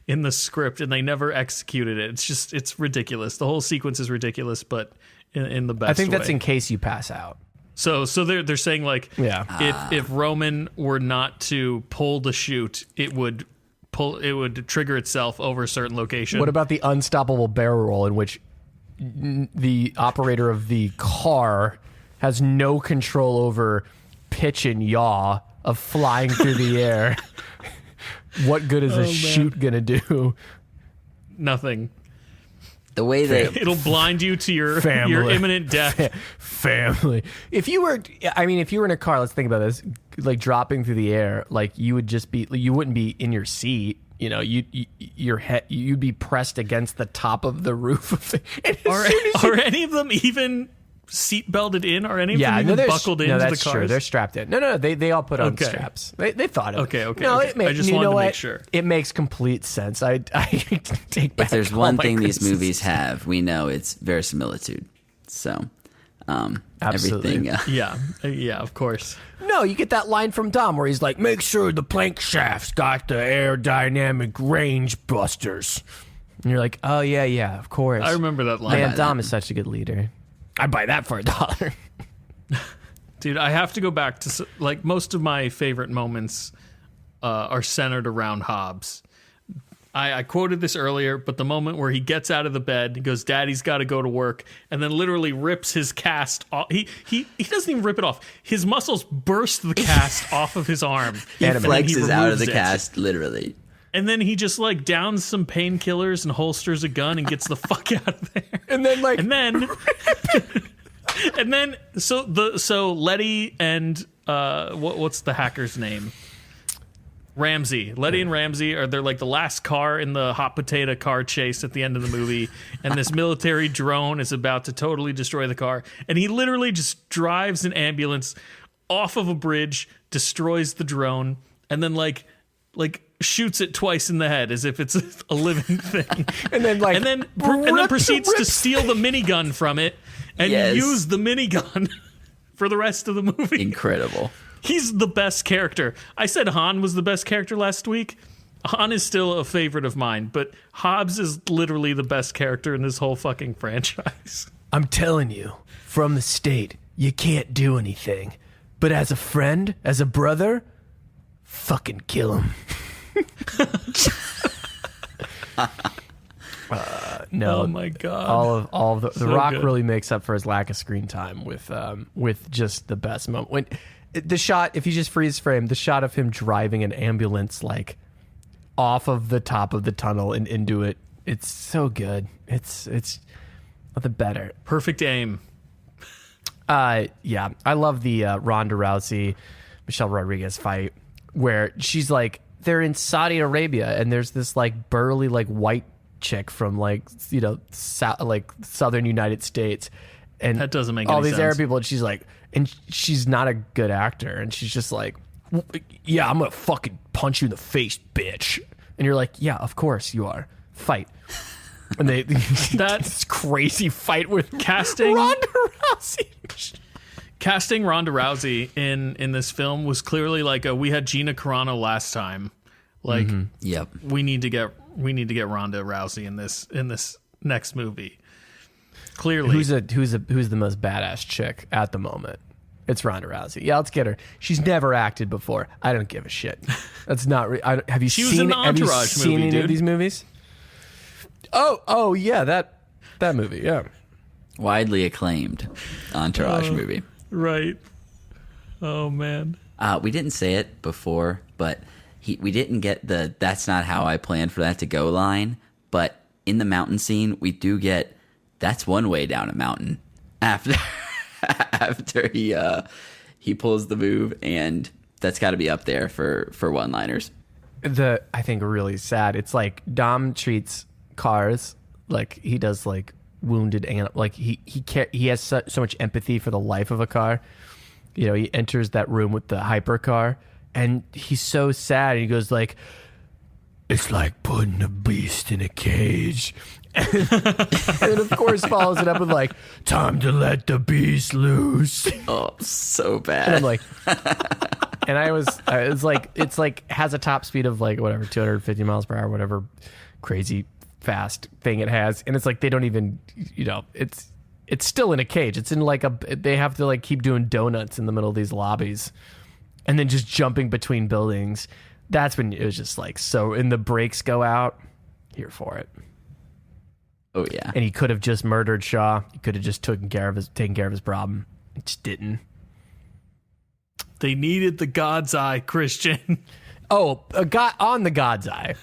in the script and they never executed it. It's ridiculous. The whole sequence is ridiculous, but in the best way. I think that's in case you pass out. So they're saying like, if Roman were not to pull the chute, it would trigger itself over a certain location. What about the unstoppable barrel roll in which the operator of the car has no control over pitch and yaw of flying through the air? What good is a chute gonna do? Nothing. The way that it'll blind you to your imminent death. Family. If you were in a car, let's think about this, like dropping through the air, like you wouldn't be in your seat. you know, your head, you'd be pressed against the top of the roof of it. Are any of them even seat belted in? Are any of them even buckled into the cars? No, that's true. They're strapped in. No, they all put on straps. They thought of it. Okay. No, I just wanted to make sure. It makes complete sense. I take back. If there's one thing these movies have, we know it's verisimilitude. So, Absolutely. everything. Yeah, of course. No, you get that line from Dom where he's like, make sure the plank shaft's got the aerodynamic range busters. And you're like, oh, yeah, of course. I remember that line. Man, Dom is such a good leader. I'd buy that for $1. Dude, I have to go back to, like, most of my favorite moments are centered around Hobbs. I quoted this earlier, but the moment where he gets out of the bed, he goes, Daddy's got to go to work, and then literally rips his cast off. He doesn't even rip it off. His muscles burst the cast off of his arm. He flexes out of the it. cast, literally. And then he just, like, downs some painkillers and holsters a gun and gets the fuck out of there. And then, like... And then, so Letty and, what's the hacker's name? Ramsey. Letty and Ramsey they're like the last car in the hot potato car chase at the end of the movie, and this military drone is about to totally destroy the car, and he literally just drives an ambulance off of a bridge, destroys the drone, and then like shoots it twice in the head as if it's a living thing, and then proceeds to steal the minigun from it and use the minigun for the rest of the movie. Incredible. He's the best character. I said Han was the best character last week. Han is still a favorite of mine, but Hobbs is literally the best character in this whole fucking franchise. I'm telling you, from the state, you can't do anything. But as a friend, as a brother, fucking kill him. No, oh my god! All of the So Rock good. really makes up for his lack of screen time with just the best moment. When the shot, if you just freeze frame, the shot of him driving an ambulance like off of the top of the tunnel and into it, it's so good. It's nothing better. Perfect aim. Yeah, I love the Ronda Rousey, Michelle Rodrigues fight where she's like, they're in Saudi Arabia and there's this like burly like white chick from like, you know, southern United States, and That doesn't make all any these sense. Arab people, and she's like, and she's not a good actor, and she's just like, yeah, I'm gonna fucking punch you in the face, bitch. And you're like, yeah, of course you are. Fight. And they this crazy fight with Casting Ronda Rousey. Casting Ronda Rousey in this film was clearly like we had Gina Carano last time. Like, Yep. we need to get Ronda Rousey in this next movie. Clearly, Who's the most badass chick at the moment? It's Ronda Rousey. Yeah, let's get her. She's never acted before. I don't give a shit. That's not. Have you She seen? was in the have you Entourage seen movie, any dude. of these movies? Oh yeah, that movie. Yeah. Widely acclaimed Entourage movie. right? Oh man. We didn't say it before, but we didn't get the "that's not how I planned for that to go" line. But in the mountain scene, we do get "that's one way down a mountain" after he pulls the move, and that's got to be up there for one-liners. I think really sad. It's like Dom treats cars like he does like wounded animal. Like he has so much empathy for the life of a car. You know, he enters that room with the hypercar, and he's so sad. He goes like, "It's like putting a beast in a cage." And then of course follows it up with like, "Time to let the beast loose." Oh, so bad. And I'm like, and I was like, it's like has a top speed of like whatever 250 miles per hour, whatever crazy fast thing it has, and it's like they don't even, you know, it's still in a cage. It's in like they have to like keep doing donuts in the middle of these lobbies, and then just jumping between buildings. That's when it was just like so. And the brakes go out. Here for it. Oh yeah. And he could have just murdered Shaw. He could have just taken care of his problem. It just didn't. They needed the God's eye, Christian. Oh, on the God's eye.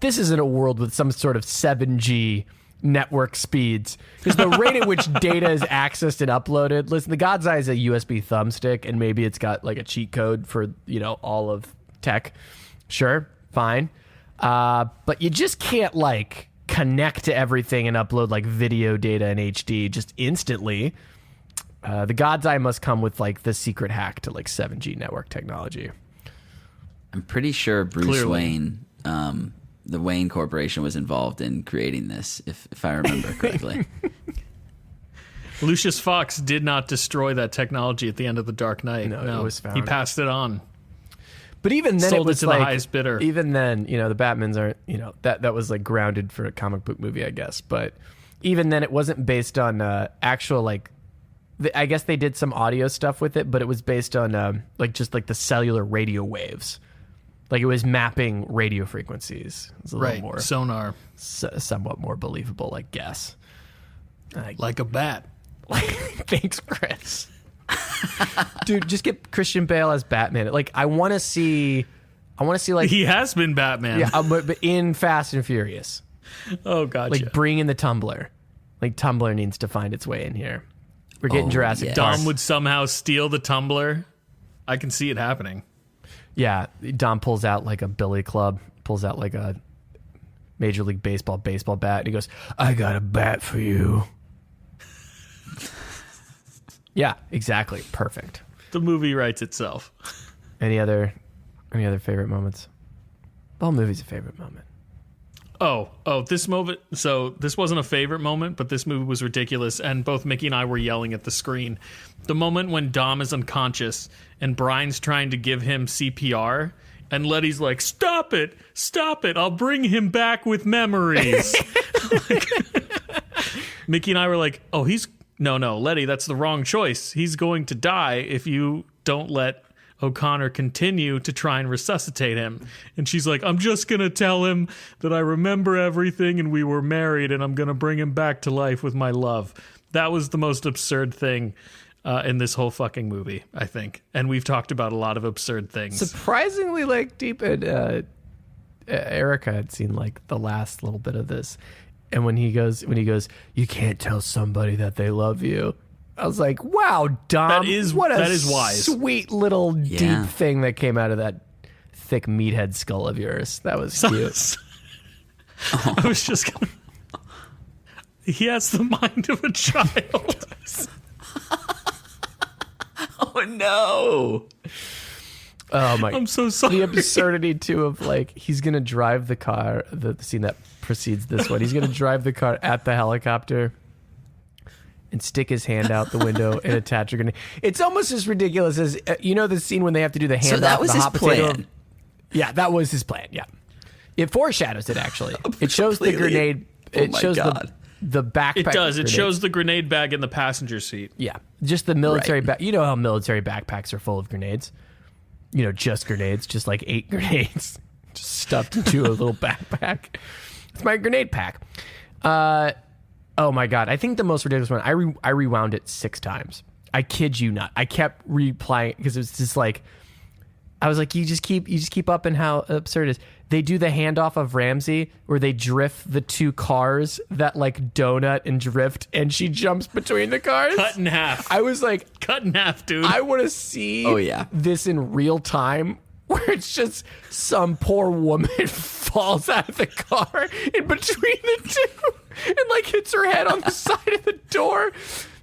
This isn't a world with some sort of 7G network speeds. Because the rate at which data is accessed and uploaded. Listen, the God's eye is a USB thumbstick, and maybe it's got like a cheat code for, you know, all of tech. Sure, fine. But you just can't like connect to everything and upload like video data in HD just instantly. The God's Eye must come with like the secret hack to like 7G network technology. I'm pretty sure Bruce Clearly. Wayne, the Wayne Corporation, was involved in creating this, if I remember correctly. Lucius Fox did not destroy that technology at the end of The Dark Knight. No, it was found. He passed it on. But even then, Sold it was it to like, the highest bidder. Even then, you know, the Batmans aren't, you know, that was like grounded for a comic book movie, I guess. But even then, it wasn't based on actual like. I guess they did some audio stuff with it, but it was based on like just like the cellular radio waves. Like it was mapping radio frequencies. It's a little more sonar, somewhat more believable, I guess. like a bat. Thanks, Chris. Dude, just get Christian Bale as Batman. Like I want to see like He has been Batman. yeah, but in Fast and Furious. Oh, gotcha. Like bring in the Tumbler. Like Tumbler needs to find its way in here. We're getting Jurassic yes. Park. Dom would somehow steal the tumbler. I can see it happening. Yeah, Dom pulls out like a billy club, pulls out like a Major League Baseball bat, and he goes, "I got a bat for you." Yeah, exactly. Perfect. The movie writes itself. Any other favorite moments? The whole movie's a favorite moment. Oh, this moment. So this wasn't a favorite moment, but this movie was ridiculous. And both Mickey and I were yelling at the screen. The moment when Dom is unconscious and Brian's trying to give him CPR and Letty's like, stop it. I'll bring him back with memories. Mickey and I were like, oh, no, Letty, that's the wrong choice. He's going to die if you don't let O'Connor continue to try and resuscitate him. And she's like, I'm just going to tell him that I remember everything and we were married and I'm going to bring him back to life with my love. That was the most absurd thing in this whole fucking movie, I think. And we've talked about a lot of absurd things. Surprisingly, like deep in Erica had seen like the last little bit of this. And when he goes, you can't tell somebody that they love you. I was like, wow, Dom, that is wise. Sweet little deep thing that came out of that thick meathead skull of yours. That was cute. I was just going to... He has the mind of a child. Oh, no. Oh, my. I'm so sorry. The absurdity, too, of like, he's going to drive the car, the scene that precedes this one. He's going to drive the car at the helicopter and stick his hand out the window and attach a grenade. It's almost as ridiculous as, you know, the scene when they have to do the handoff. So that was the his hot potato. plan. Yeah, that was his plan. Yeah, it foreshadows it actually. It shows the grenade. It shows the backpack. It does. It grenade. shows the grenade bag in the passenger seat. Yeah, just the military bag. You know how military backpacks are full of grenades. You know, just grenades, just like 8 grenades, just stuffed into a little backpack. It's my grenade pack. Oh my God. I think the most ridiculous one, I rewound it 6 times. I kid you not. I kept replaying because it was just like, I was like, you just keep up in how absurd it is. They do the handoff of Ramsey where they drift the 2 cars that like donut and drift and she jumps between the cars. Cut in half. I was like, cut in half, dude. I want to see this in real time where it's just some poor woman falls out of the car in between the 2 and like hits her head on the side of the door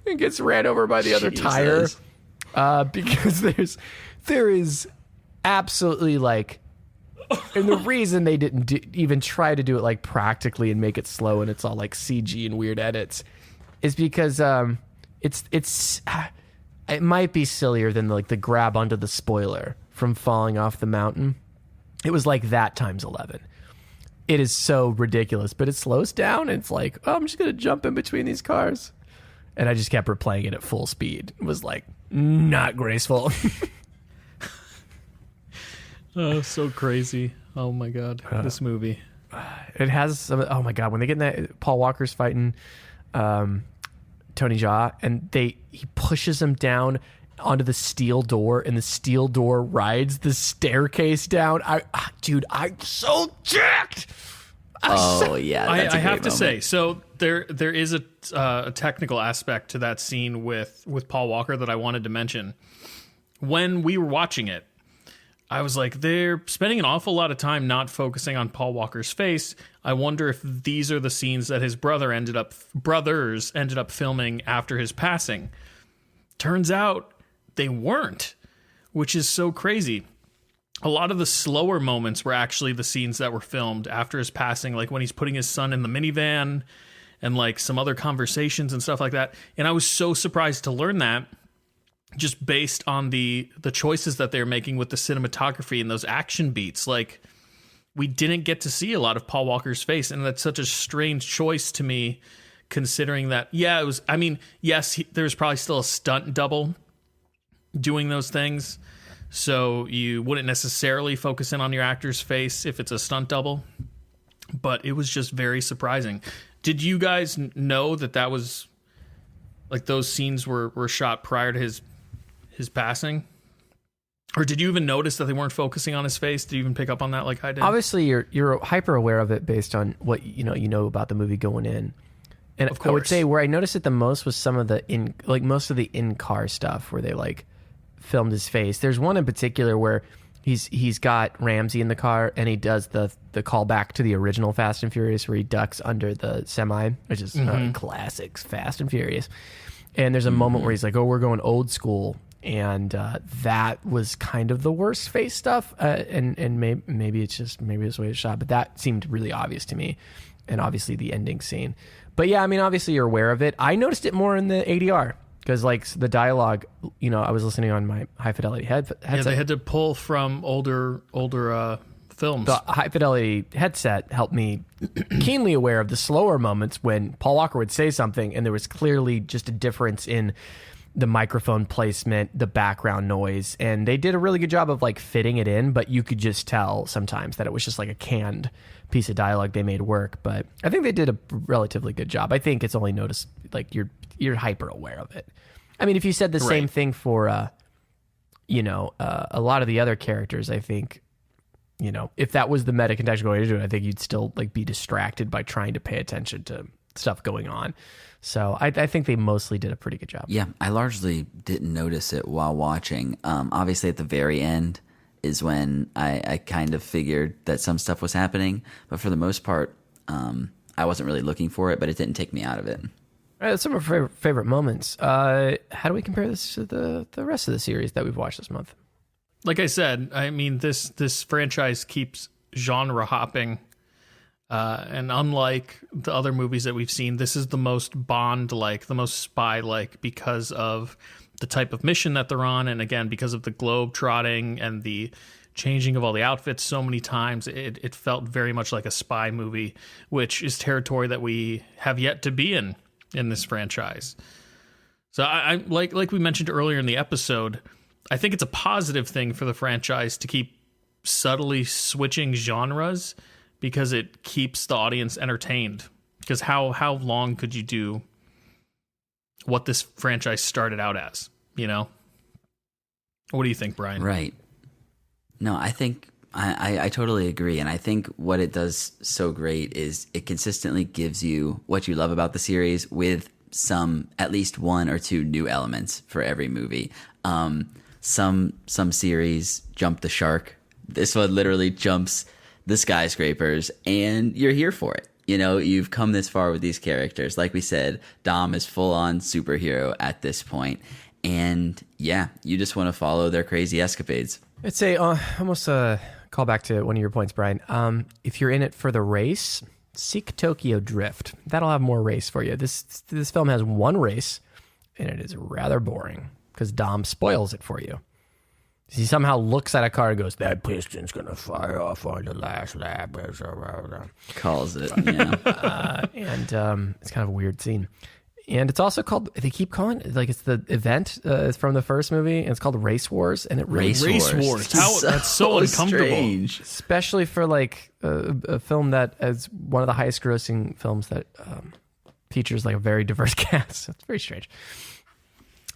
and gets ran over by the other tire. Because there is absolutely like, and the reason they didn't even try to do it like practically and make it slow and it's all like CG and weird edits is because it might be sillier than like the grab onto the spoiler from falling off the mountain. It was like that times 11. It is so ridiculous, but it slows down and it's like, oh, I'm just going to jump in between these cars. And I just kept replaying it at full speed. It was like not graceful. Oh, so crazy. Oh my God. This movie. It has some, oh my God, when they get in that, Paul Walker's fighting Tony Jaa and he pushes him down onto the steel door and the steel door rides the staircase down. I'm so jacked. Yeah. I have to say, so there is a technical aspect to that scene with Paul Walker that I wanted to mention. When we were watching it, I was like, they're spending an awful lot of time not focusing on Paul Walker's face. I wonder if these are the scenes that his brothers ended up filming after his passing. Turns out they weren't, which is so crazy. A lot of the slower moments were actually the scenes that were filmed after his passing, like when he's putting his son in the minivan and like some other conversations and stuff like that. And I was so surprised to learn that, just based on the choices that they're making with the cinematography and those action beats. Like, we didn't get to see a lot of Paul Walker's face, and that's such a strange choice to me, considering that, yeah, it was, I mean, yes, there was probably still a stunt double doing those things, so you wouldn't necessarily focus in on your actor's face if it's a stunt double, but it was just very surprising. Did you guys know that was, like, those scenes were shot prior to his passing? Or did you even notice that they weren't focusing on his face? Did you even pick up on that like I did? Obviously, you're hyper aware of it based on what you know about the movie going in. And of course. I would say where I noticed it the most was some of the most of the in-car stuff where they like filmed his face. There's one in particular where he's got Ramsey in the car and he does the callback to the original Fast and Furious where he ducks under the semi, which is classics Fast and Furious. And there's a moment where he's like, "Oh, we're going old school." And that was kind of the worst face stuff, and maybe it's the way it's shot, but that seemed really obvious to me, and obviously the ending scene. But yeah, I mean, obviously you're aware of it. I noticed it more in the ADR because, like, the dialogue, I was listening on my high fidelity headset. Yeah, they had to pull from older films. The high fidelity headset helped me keenly aware of the slower moments when Paul Walker would say something, and there was clearly just a difference in the microphone placement, the background noise, and they did a really good job of like fitting it in, but you could just tell sometimes that it was just like a canned piece of dialogue they made work. But I think they did a relatively good job. I think it's only noticed like you're hyper aware of it. I mean, if you said the same thing for a lot of the other characters, I think, if that was the meta contextual going into it, I think you'd still like be distracted by trying to pay attention to stuff going on. So I think they mostly did a pretty good job. Yeah, I largely didn't notice it while watching. Obviously, at the very end is when I kind of figured that some stuff was happening. But for the most part, I wasn't really looking for it, but it didn't take me out of it. All right, that's some of our favorite moments. How do we compare this to the rest of the series that we've watched this month? Like I said, I mean, this franchise keeps genre hopping. And unlike the other movies that we've seen, this is the most Bond-like, the most spy-like, because of the type of mission that they're on, and again, because of the globe trotting and the changing of all the outfits so many times. It felt very much like a spy movie, which is territory that we have yet to be in this franchise. So I like we mentioned earlier in the episode, I think it's a positive thing for the franchise to keep subtly switching genres, because it keeps the audience entertained. Because how long could you do what this franchise started out as, What do you think, Brian? Right. No, I think I totally agree. And I think what it does so great is it consistently gives you what you love about the series with at least one or two new elements for every movie. Some series jump the shark. This one literally jumps the skyscrapers, and you're here for it. You've come this far with these characters. Like we said, Dom is full-on superhero at this point, and yeah, you just want to follow their crazy escapades. I'd say almost a call back to one of your points, Brian. If you're in it for the race, seek Tokyo Drift. That'll have more race for you. This film has one race, and it is rather boring because Dom spoils it for you. He somehow looks at a car and goes, "That piston's going to fire off on the last lap." Calls it, yeah. And it's kind of a weird scene. And it's also called, they keep calling it, like it's the event from the first movie, and it's called Race Wars. And it really Race Wars. That's so uncomfortable. Strange. Especially for like a film that is one of the highest grossing films that features like a very diverse cast. It's very strange.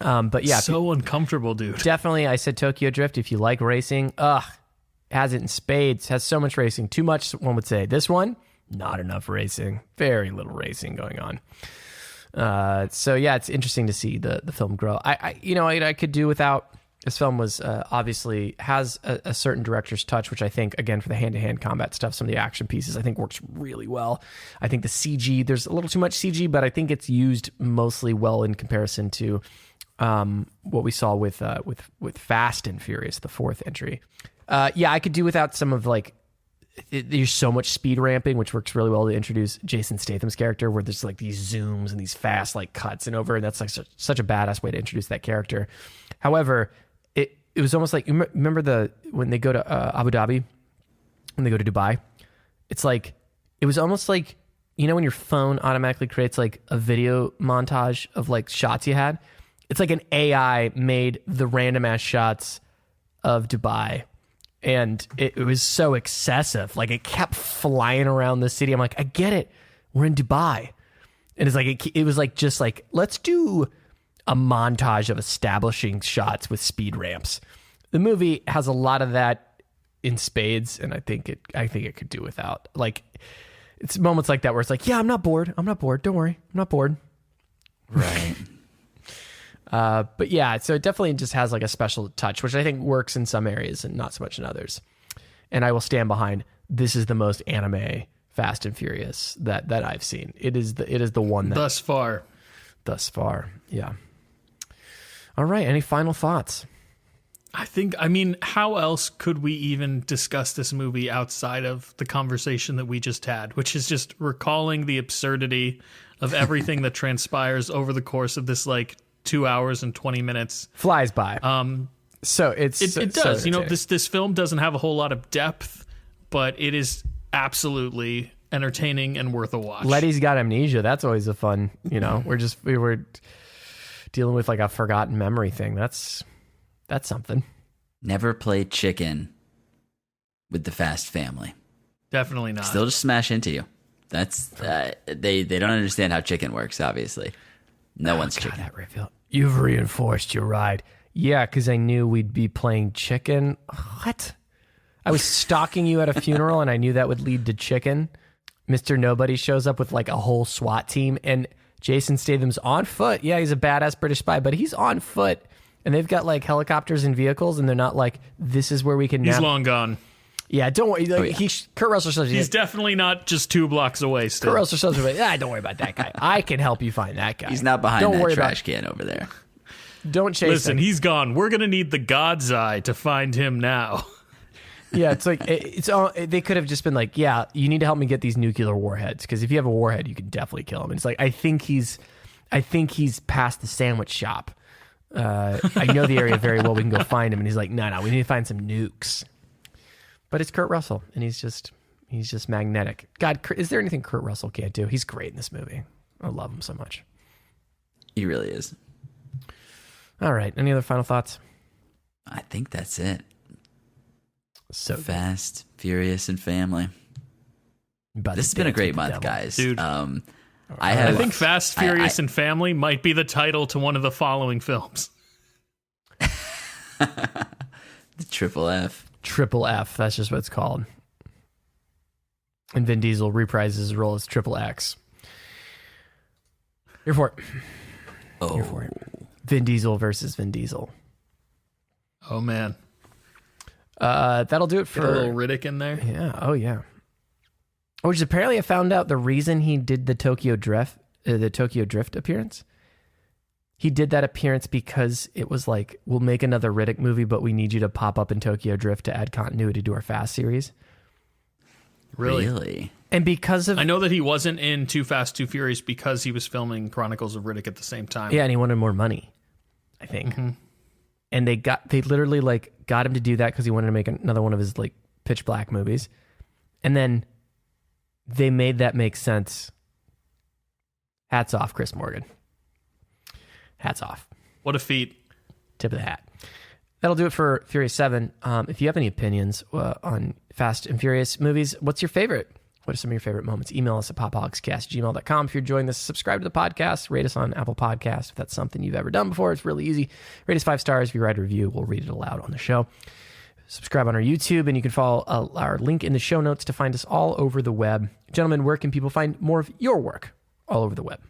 But yeah, so uncomfortable, dude. Definitely, I said Tokyo Drift. If you like racing, has it in spades. Has so much racing, too much. One would say this one, not enough racing. Very little racing going on. So yeah, it's interesting to see the film grow. I could do without This film was obviously has a certain director's touch, which I think, again, for the hand-to-hand combat stuff, some of the action pieces, I think works really well. I think the CG, there's a little too much CG, but I think it's used mostly well in comparison to what we saw with Fast and Furious, the fourth entry. I could do without some of like, there's so much speed ramping, which works really well to introduce Jason Statham's character, where there's like these zooms and these fast like cuts and over, and that's like such a badass way to introduce that character. However, it was almost like, remember when they go to Abu Dhabi, when they go to Dubai, it's like, it was almost like, you know, when your phone automatically creates like a video montage of like shots you had, it's like an AI made the random ass shots of Dubai. And it was so excessive. Like, it kept flying around the city. I'm like, I get it. We're in Dubai. And it's like, it was like, just like, let's do a montage of establishing shots with speed ramps. The movie has a lot of that in spades. And I think it could do without, like, it's moments like that where it's like, yeah, I'm not bored. Don't worry. I'm not bored. Right. But yeah, so it definitely just has like a special touch, which I think works in some areas and not so much in others. And I will stand behind, this is the most anime Fast and Furious that I've seen. It is the one that thus far. Yeah. All right. Any final thoughts? I mean, how else could we even discuss this movie outside of the conversation that we just had, which is just recalling the absurdity of everything that transpires over the course of this, like, 2 hours and 20 minutes. Flies by. So it does. So you know, this film doesn't have a whole lot of depth, but it is absolutely entertaining and worth a watch. Letty's got amnesia. That's always a fun, you know, we were dealing with like a forgotten memory thing. That's something. Never played chicken with the Fast family. Definitely not. Still just smash into you. That's they don't understand how chicken works, obviously. No one's chicken. That reveal. You've reinforced your ride. Yeah, because I knew we'd be playing chicken. What? I was stalking you at a funeral, and I knew that would lead to chicken. Mr. Nobody shows up with like a whole SWAT team, and Jason Statham's on foot. Yeah, he's a badass British spy, but he's on foot, and they've got like helicopters and vehicles, and they're not like, this is where we can He's long gone. Yeah, don't worry. Like, Kurt Russell says he's definitely not just 2 blocks away still. Kurt Russell says, don't worry about that guy. I can help you find that guy. He's not behind that trash can over there. Don't chase Listen, him. He's gone. We're going to need the God's Eye to find him now. Yeah, it's like, they could have just been like, yeah, you need to help me get these nuclear warheads, because if you have a warhead, you can definitely kill him. And it's like, I think he's past the sandwich shop. I know the area very well. We can go find him. And he's like, no, we need to find some nukes. But it's Kurt Russell, and he's just magnetic. God, is there anything Kurt Russell can't do? He's great in this movie. I love him so much. He really is. All right. Any other final thoughts? I think that's it. So Fast, Furious, and Family. This has been a great month, guys. Dude. I think Fast, Furious, and Family might be the title to one of the following films. The Triple F. Triple F. That's just what it's called. And Vin Diesel reprises his role as Triple X. Here for it. Oh. Here for it. Vin Diesel versus Vin Diesel. Oh, man. That'll do it for... Get a little Riddick in there. Yeah. Oh, yeah. Which apparently I found out the reason he did the Tokyo Drift appearance. He did that appearance because it was like, we'll make another Riddick movie, but we need you to pop up in Tokyo Drift to add continuity to our Fast series. Really? And because of... I know that he wasn't in Too Fast, Too Furious because he was filming Chronicles of Riddick at the same time. Yeah, and he wanted more money, I think. Mm-hmm. And they literally like got him to do that because he wanted to make another one of his like Pitch Black movies. And then they made that make sense. Hats off, Chris Morgan. Hats off. What a feat. Tip of the hat. That'll do it for Furious 7. If you have any opinions on Fast and Furious movies, what's your favorite? What are some of your favorite moments? Email us at popholicscast@gmail.com. If you're enjoying this, subscribe to the podcast. Rate us on Apple Podcasts if that's something you've ever done before. It's really easy. Rate us 5 stars. If you write a review, we'll read it aloud on the show. Subscribe on our YouTube, and you can follow our link in the show notes to find us all over the web. Gentlemen, where can people find more of your work all over the web?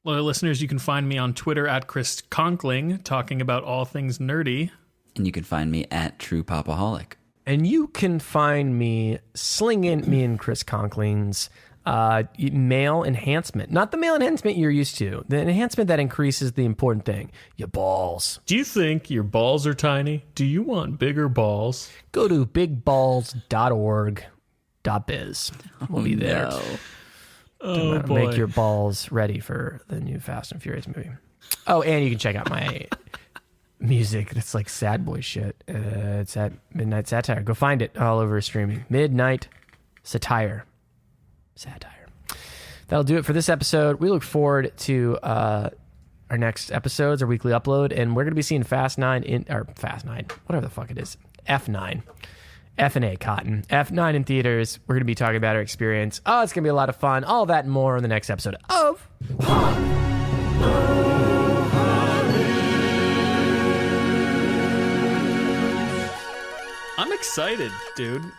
Loyal listeners, you can find me on Twitter at Chris Conkling, talking about all things nerdy. And you can find me at True Pop-O-Holic. And you can find me slinging me and Chris Conkling's male enhancement. Not the male enhancement you're used to. The enhancement that increases the important thing. Your balls. Do you think your balls are tiny? Do you want bigger balls? Go to bigballs.org.biz. We'll be there. No. Oh, boy. Make your balls ready for the new Fast and Furious movie. Oh, and you can check out my music. That's like sad boy shit. It's at Midnight Satire. Go find it all over streaming. Midnight Satire. That'll do it for this episode. We look forward to our next episodes, our weekly upload, and we're going to be seeing Fast 9, whatever the fuck it is, F9. F&A Cotton. F9 in theaters. We're going to be talking about our experience. Oh, it's going to be a lot of fun. All that and more on the next episode of I'm excited, dude.